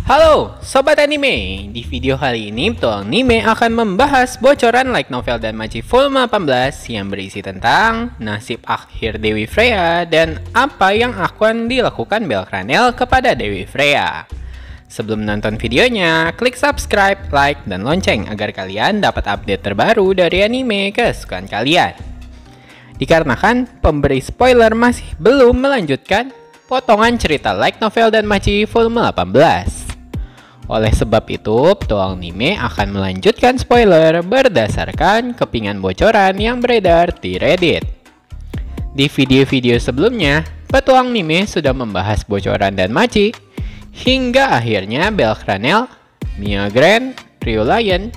Halo Sobat Anime, di video kali ini Petualang Anime akan membahas bocoran light novel Danmachi Volume 18 yang berisi tentang nasib akhir Dewi Freya dan apa yang akan dilakukan Belkranel kepada Dewi Freya. Sebelum nonton videonya, klik subscribe, like, dan lonceng agar kalian dapat update terbaru dari anime kesukaan kalian. Dikarenakan pemberi spoiler masih belum melanjutkan potongan cerita light novel Danmachi Volume 18. Oleh sebab itu, Petualang Anime akan melanjutkan spoiler berdasarkan kepingan bocoran yang beredar di Reddit. Di video-video sebelumnya, Petualang Anime sudah membahas bocoran Danmachi, hingga akhirnya Belkranel, Mia Grand, Ryu Lion,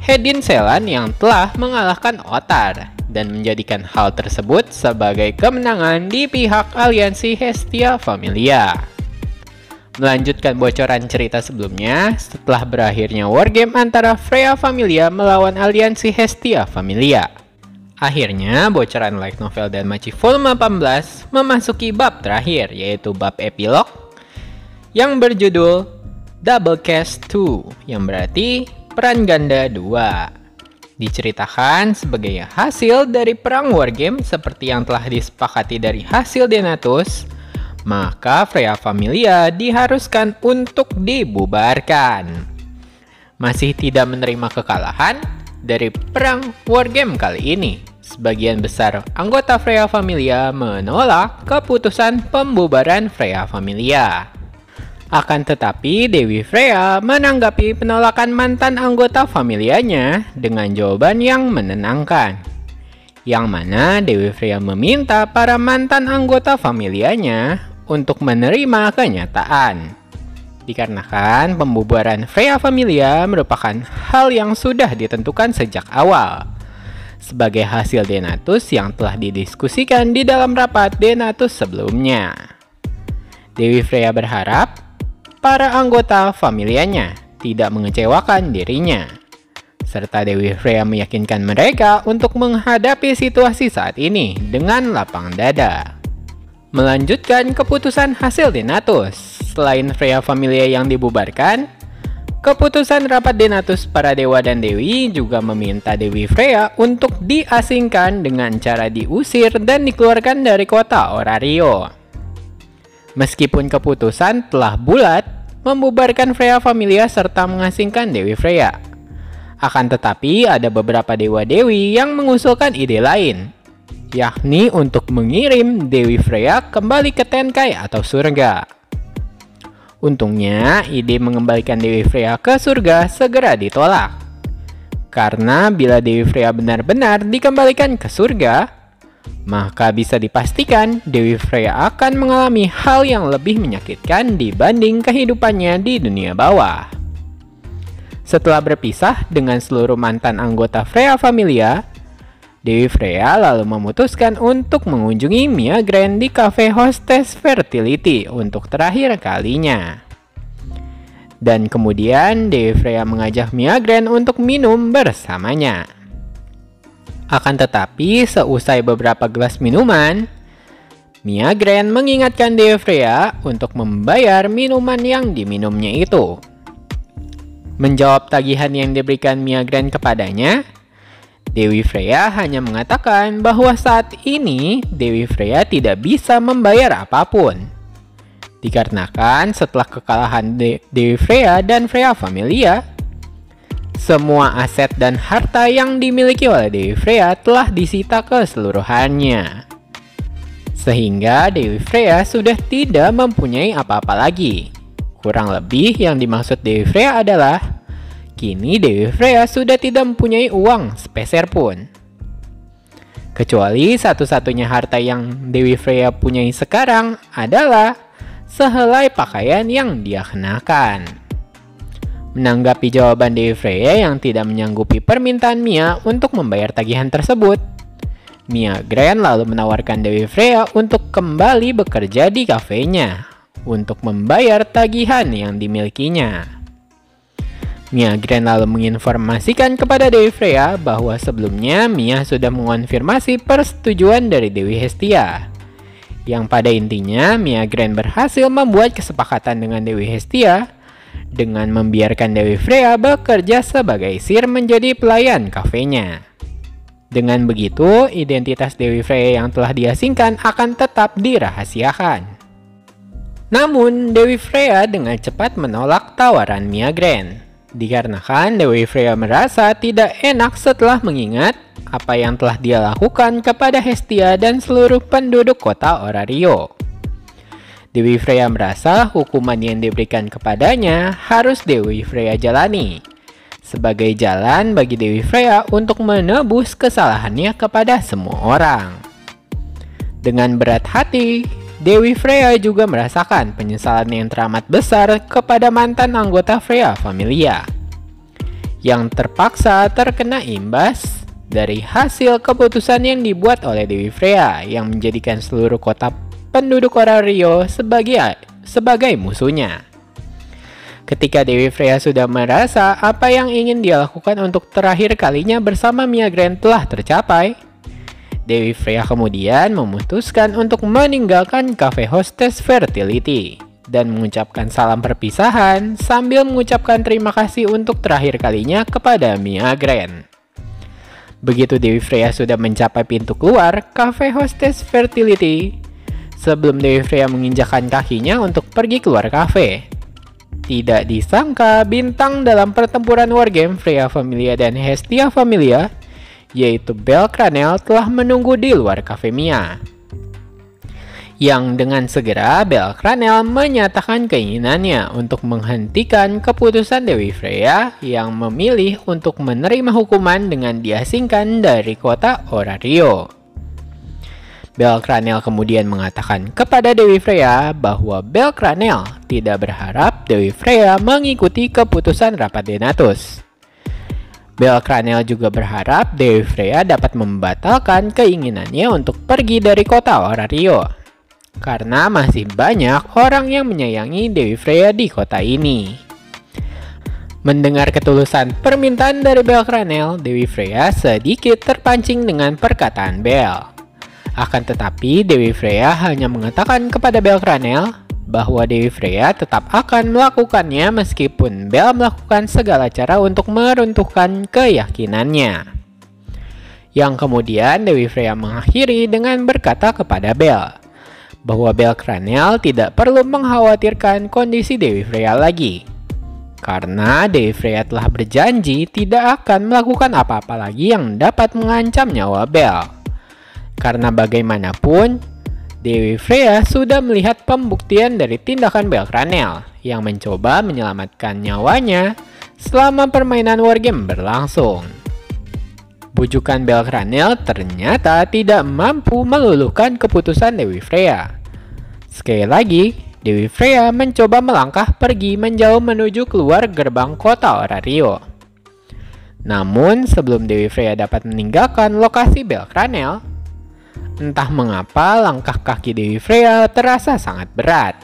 Hedin Selan yang telah mengalahkan Otar, dan menjadikan hal tersebut sebagai kemenangan di pihak aliansi Hestia Familia. Melanjutkan bocoran cerita sebelumnya, setelah berakhirnya wargame antara Freya Familia melawan aliansi Hestia Familia. Akhirnya, bocoran light novel Danmachi Volume 18 memasuki bab terakhir, yaitu bab epilog yang berjudul Double Cast 2, yang berarti peran ganda 2. Diceritakan sebagai hasil dari perang wargame seperti yang telah disepakati dari hasil Denatus, maka Freya Familia diharuskan untuk dibubarkan. Masih tidak menerima kekalahan dari perang wargame kali ini, sebagian besar anggota Freya Familia menolak keputusan pembubaran Freya Familia. Akan tetapi, Dewi Freya menanggapi penolakan mantan anggota familianya dengan jawaban yang menenangkan, yang mana Dewi Freya meminta para mantan anggota familianya untuk menerima kenyataan. Dikarenakan pembubaran Freya Familia merupakan hal yang sudah ditentukan sejak awal, sebagai hasil Denatus yang telah didiskusikan di dalam rapat Denatus sebelumnya. Dewi Freya berharap para anggota familianya tidak mengecewakan dirinya, serta Dewi Freya meyakinkan mereka untuk menghadapi situasi saat ini dengan lapang dada. Melanjutkan keputusan hasil Denatus, selain Freya Familia yang dibubarkan, keputusan rapat Denatus para dewa dan dewi juga meminta Dewi Freya untuk diasingkan dengan cara diusir dan dikeluarkan dari kota Orario. Meskipun keputusan telah bulat membubarkan Freya Familia serta mengasingkan Dewi Freya, akan tetapi ada beberapa dewa-dewi yang mengusulkan ide lain, yakni untuk mengirim Dewi Freya kembali ke Tenkai atau surga. Untungnya, ide mengembalikan Dewi Freya ke surga segera ditolak. Karena bila Dewi Freya benar-benar dikembalikan ke surga, maka bisa dipastikan Dewi Freya akan mengalami hal yang lebih menyakitkan dibanding kehidupannya di dunia bawah. Setelah berpisah dengan seluruh mantan anggota Freya Familia, Dewi Freya lalu memutuskan untuk mengunjungi Mia Grand di cafe Hostess Fertility untuk terakhir kalinya. Dan kemudian Dewi Freya mengajak Mia Grand untuk minum bersamanya. Akan tetapi, seusai beberapa gelas minuman, Mia Grand mengingatkan Dewi Freya untuk membayar minuman yang diminumnya itu. Menjawab tagihan yang diberikan Mia Grand kepadanya, Dewi Freya hanya mengatakan bahwa saat ini Dewi Freya tidak bisa membayar apapun. Dikarenakan setelah kekalahan Dewi Freya dan Freya Familia, semua aset dan harta yang dimiliki oleh Dewi Freya telah disita keseluruhannya. Sehingga Dewi Freya sudah tidak mempunyai apa-apa lagi. Kurang lebih yang dimaksud Dewi Freya adalah kini Dewi Freya sudah tidak mempunyai uang sepeser pun. Kecuali satu-satunya harta yang Dewi Freya punyai sekarang adalah sehelai pakaian yang dia kenakan. Menanggapi jawaban Dewi Freya yang tidak menyanggupi permintaan Mia untuk membayar tagihan tersebut, Mia Grand lalu menawarkan Dewi Freya untuk kembali bekerja di kafenya untuk membayar tagihan yang dimilikinya. Mia Grand lalu menginformasikan kepada Dewi Freya bahwa sebelumnya Mia sudah mengonfirmasi persetujuan dari Dewi Hestia, yang pada intinya Mia Grand berhasil membuat kesepakatan dengan Dewi Hestia dengan membiarkan Dewi Freya bekerja sebagai sir menjadi pelayan kafenya. Dengan begitu, identitas Dewi Freya yang telah diasingkan akan tetap dirahasiakan. Namun, Dewi Freya dengan cepat menolak tawaran Mia Grand. Dikarenakan Dewi Freya merasa tidak enak setelah mengingat apa yang telah dia lakukan kepada Hestia dan seluruh penduduk kota Orario. Dewi Freya merasa hukuman yang diberikan kepadanya harus Dewi Freya jalani, sebagai jalan bagi Dewi Freya untuk menebus kesalahannya kepada semua orang. Dengan berat hati, Dewi Freya juga merasakan penyesalan yang teramat besar kepada mantan anggota Freya Familia, yang terpaksa terkena imbas dari hasil keputusan yang dibuat oleh Dewi Freya yang menjadikan seluruh kota penduduk Orario sebagai musuhnya. Ketika Dewi Freya sudah merasa apa yang ingin dia lakukan untuk terakhir kalinya bersama Mia Grand telah tercapai, Dewi Freya kemudian memutuskan untuk meninggalkan Cafe Hostess Fertility dan mengucapkan salam perpisahan sambil mengucapkan terima kasih untuk terakhir kalinya kepada Mia Grand. Begitu Dewi Freya sudah mencapai pintu keluar Cafe Hostess Fertility, sebelum Dewi Freya menginjakkan kakinya untuk pergi keluar kafe, tidak disangka bintang dalam pertempuran wargame Freya Familia dan Hestia Familia, yaitu Bel Cranel, telah menunggu di luar kafe Mia. Yang dengan segera Bel Cranel menyatakan keinginannya untuk menghentikan keputusan Dewi Freya yang memilih untuk menerima hukuman dengan diasingkan dari kota Orario. Bel Cranel kemudian mengatakan kepada Dewi Freya bahwa Bel Cranel tidak berharap Dewi Freya mengikuti keputusan Rapat Denatus. Bel Cranel juga berharap Dewi Freya dapat membatalkan keinginannya untuk pergi dari kota Orario, karena masih banyak orang yang menyayangi Dewi Freya di kota ini. Mendengar ketulusan permintaan dari Bel Cranel, Dewi Freya sedikit terpancing dengan perkataan Bel. Akan tetapi, Dewi Freya hanya mengatakan kepada Bel Cranel bahwa Dewi Freya tetap akan melakukannya meskipun Bel melakukan segala cara untuk meruntuhkan keyakinannya. Yang kemudian Dewi Freya mengakhiri dengan berkata kepada Bel bahwa Bel Cranel tidak perlu mengkhawatirkan kondisi Dewi Freya lagi, karena Dewi Freya telah berjanji tidak akan melakukan apa-apa lagi yang dapat mengancam nyawa Bel. Karena bagaimanapun, Dewi Freya sudah melihat pembuktian dari tindakan Bel Cranel yang mencoba menyelamatkan nyawanya selama permainan wargame berlangsung. Bujukan Bel Cranel ternyata tidak mampu meluluhkan keputusan Dewi Freya. Sekali lagi, Dewi Freya mencoba melangkah pergi menjauh menuju keluar gerbang kota Orario. Namun, sebelum Dewi Freya dapat meninggalkan lokasi Bel Cranel, entah mengapa langkah kaki Dewi Freya terasa sangat berat.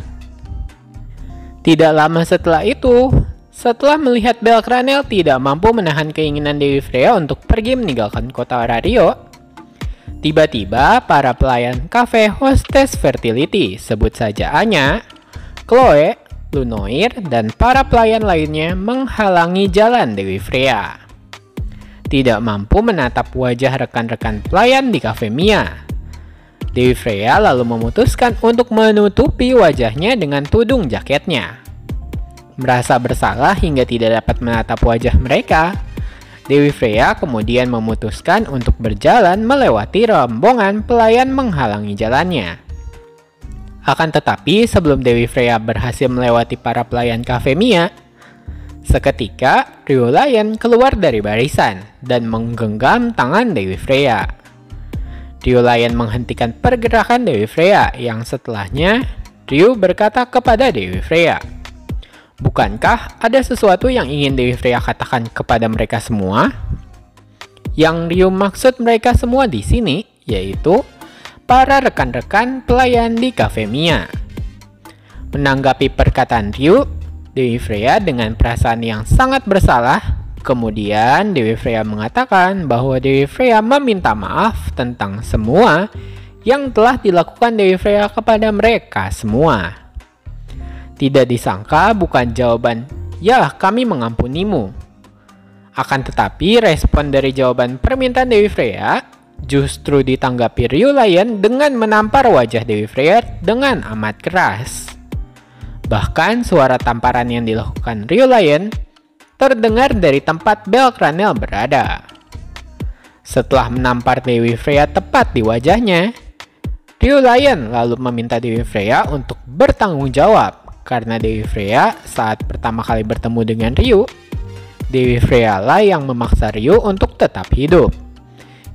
Tidak lama setelah itu, setelah melihat Bel Cranel tidak mampu menahan keinginan Dewi Freya untuk pergi meninggalkan kota Orario, tiba-tiba para pelayan Cafe Hostess Fertility, sebut saja Anya, Chloe, Lunoir, dan para pelayan lainnya menghalangi jalan Dewi Freya. Tidak mampu menatap wajah rekan-rekan pelayan di Cafe Mia, Dewi Freya lalu memutuskan untuk menutupi wajahnya dengan tudung jaketnya. Merasa bersalah hingga tidak dapat menatap wajah mereka, Dewi Freya kemudian memutuskan untuk berjalan melewati rombongan pelayan menghalangi jalannya. Akan tetapi sebelum Dewi Freya berhasil melewati para pelayan Cafe Mia, seketika Rio Lion keluar dari barisan dan menggenggam tangan Dewi Freya. Rio Lion menghentikan pergerakan Dewi Freya yang setelahnya Rio berkata kepada Dewi Freya, "Bukankah ada sesuatu yang ingin Dewi Freya katakan kepada mereka semua?" Yang Rio maksud mereka semua di sini yaitu para rekan-rekan pelayan di Cafe Mia. Menanggapi perkataan Rio, Dewi Freya dengan perasaan yang sangat bersalah, kemudian Dewi Freya mengatakan bahwa Dewi Freya meminta maaf tentang semua yang telah dilakukan Dewi Freya kepada mereka semua. Tidak disangka bukan jawaban "Ya, kami mengampunimu." Akan tetapi, respon dari jawaban permintaan Dewi Freya justru ditanggapi Ryu Lion dengan menampar wajah Dewi Freya dengan amat keras. Bahkan suara tamparan yang dilakukan Ryu Lion terdengar dari tempat Bel Cranel berada. Setelah menampar Dewi Freya tepat di wajahnya, Ryu Lion lalu meminta Dewi Freya untuk bertanggung jawab karena Dewi Freya saat pertama kali bertemu dengan Ryu, Dewi Freya lah yang memaksa Ryu untuk tetap hidup.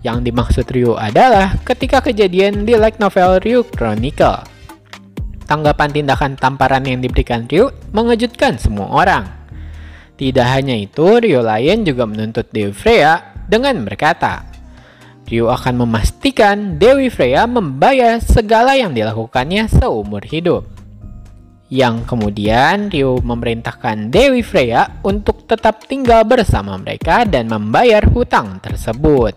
Yang dimaksud Ryu adalah ketika kejadian di light novel Ryu Chronicle. Tanggapan tindakan tamparan yang diberikan Ryu mengejutkan semua orang. Tidak hanya itu, Ryu Lion juga menuntut Dewi Freya dengan berkata, Ryu akan memastikan Dewi Freya membayar segala yang dilakukannya seumur hidup. Yang kemudian Ryu memerintahkan Dewi Freya untuk tetap tinggal bersama mereka dan membayar hutang tersebut.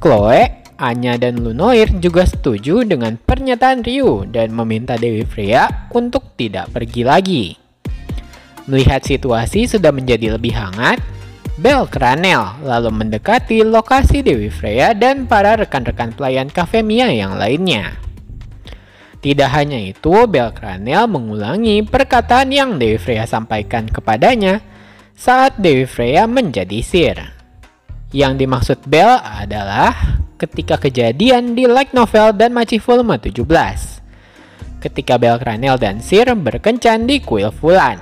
Chloe, Anya, dan Lunoir juga setuju dengan pernyataan Ryu dan meminta Dewi Freya untuk tidak pergi lagi. Melihat situasi sudah menjadi lebih hangat, Bel Cranel lalu mendekati lokasi Dewi Freya dan para rekan-rekan pelayan Cafe Mia yang lainnya. Tidak hanya itu, Bel Cranel mengulangi perkataan yang Dewi Freya sampaikan kepadanya saat Dewi Freya menjadi Seer. Yang dimaksud Bel adalah ketika kejadian di light novel Danmachi volume 17. Ketika Bel Cranel dan Seer berkencan di kuil Fulan,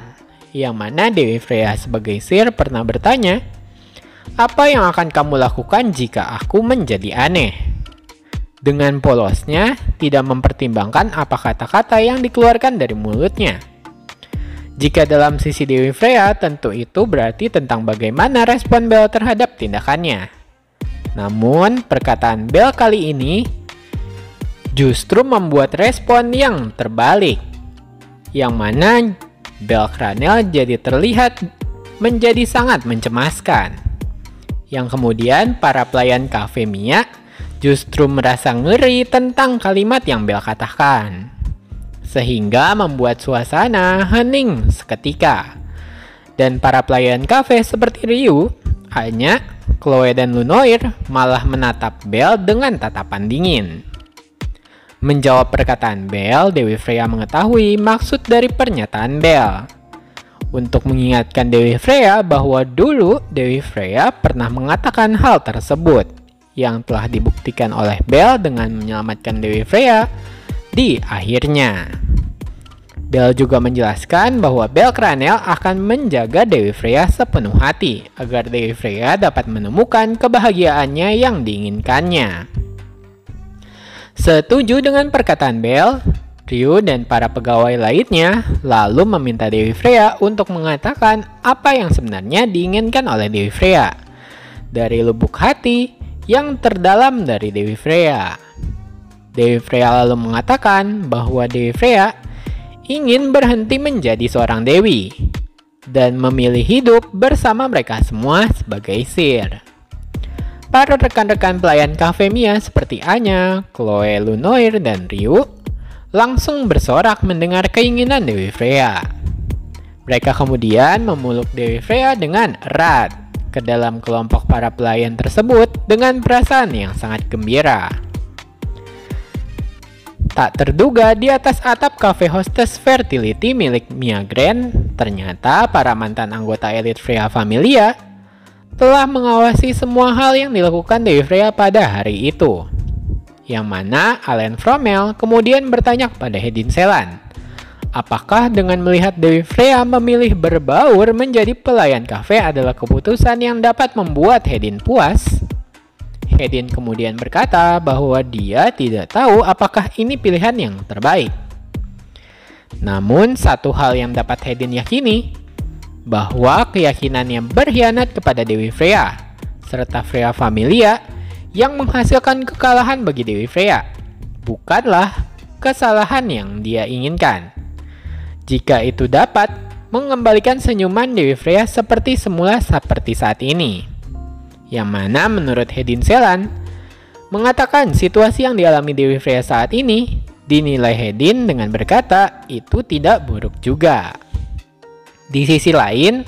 yang mana Dewi Freya sebagai Seer pernah bertanya, "Apa yang akan kamu lakukan jika aku menjadi aneh?" Dengan polosnya, tidak mempertimbangkan apa kata-kata yang dikeluarkan dari mulutnya. Jika dalam sisi Dewi Freya, tentu itu berarti tentang bagaimana respon Bel terhadap tindakannya. Namun, perkataan Bel kali ini justru membuat respon yang terbalik, yang mana Bel Cranel jadi terlihat menjadi sangat mencemaskan. Yang kemudian para pelayan Cafe Mia justru merasa ngeri tentang kalimat yang Bel katakan, sehingga membuat suasana hening seketika. Dan para pelayan kafe seperti Ryu, Anya, Chloe, dan Lunoir malah menatap Bel dengan tatapan dingin. Menjawab perkataan Bel, Dewi Freya mengetahui maksud dari pernyataan Bel. Untuk mengingatkan Dewi Freya bahwa dulu Dewi Freya pernah mengatakan hal tersebut, yang telah dibuktikan oleh Bel dengan menyelamatkan Dewi Freya di akhirnya. Bel juga menjelaskan bahwa Bel Cranel akan menjaga Dewi Freya sepenuh hati agar Dewi Freya dapat menemukan kebahagiaannya yang diinginkannya. Setuju dengan perkataan Bel, Ryu dan para pegawai lainnya lalu meminta Dewi Freya untuk mengatakan apa yang sebenarnya diinginkan oleh Dewi Freya dari lubuk hati yang terdalam dari Dewi Freya. Dewi Freya lalu mengatakan bahwa Dewi Freya ingin berhenti menjadi seorang dewi dan memilih hidup bersama mereka semua sebagai Seer. Para rekan-rekan pelayan Cafe Mia seperti Anya, Chloe, Lunoir, dan Ryu langsung bersorak mendengar keinginan Dewi Freya. Mereka kemudian memeluk Dewi Freya dengan erat ke dalam kelompok para pelayan tersebut dengan perasaan yang sangat gembira. Tak terduga di atas atap cafe hostess fertility milik Mia Grand, ternyata para mantan anggota elit Freya Familia telah mengawasi semua hal yang dilakukan Dewi Freya pada hari itu. Yang mana Alain Fromel kemudian bertanya kepada Hedin Selan, apakah dengan melihat Dewi Freya memilih berbaur menjadi pelayan kafe adalah keputusan yang dapat membuat Hedin puas? Hedin kemudian berkata bahwa dia tidak tahu apakah ini pilihan yang terbaik. Namun satu hal yang dapat Hedin yakini, bahwa keyakinannya berkhianat kepada Dewi Freya, serta Freya Familia yang menghasilkan kekalahan bagi Dewi Freya, bukanlah kesalahan yang dia inginkan. Jika itu dapat mengembalikan senyuman Dewi Freya seperti semula seperti saat ini. Yang mana menurut Hedin Selan mengatakan situasi yang dialami Dewi Freya saat ini dinilai Hedin dengan berkata itu tidak buruk juga. Di sisi lain,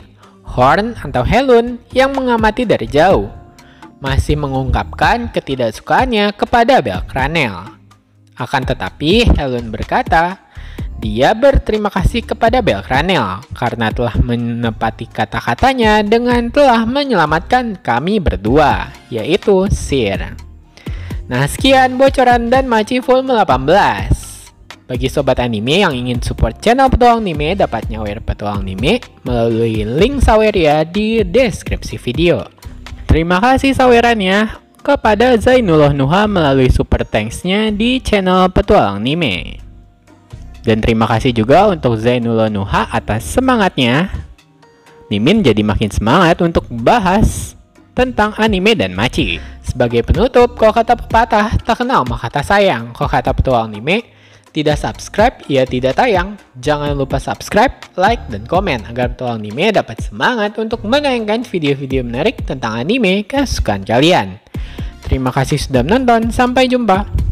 Horn atau Helun yang mengamati dari jauh masih mengungkapkan ketidaksukaannya kepada Belcranel. Akan tetapi, Helun berkata, dia berterima kasih kepada Belcranel karena telah menepati kata-katanya dengan telah menyelamatkan kami berdua, yaitu Sir. Nah, sekian bocoran dan Machi Volume 18. Bagi sobat anime yang ingin support channel Petualang Anime, dapat nyawer Petualang Anime melalui link saweria di deskripsi video. Terima kasih sawerannya kepada Zainullah Nuha melalui super thanks-nya di channel Petualang Anime. Dan terima kasih juga untuk Zainullah Nuha atas semangatnya. Mimin jadi makin semangat untuk bahas tentang anime dan Machi. Sebagai penutup, kalau kata pepatah, tak kenal maka kata sayang. Kalau kata Petualang Anime, tidak subscribe, ia tidak tayang. Jangan lupa subscribe, like, dan komen agar Petualang Anime dapat semangat untuk menayangkan video-video menarik tentang anime kesukaan kalian. Terima kasih sudah menonton, sampai jumpa.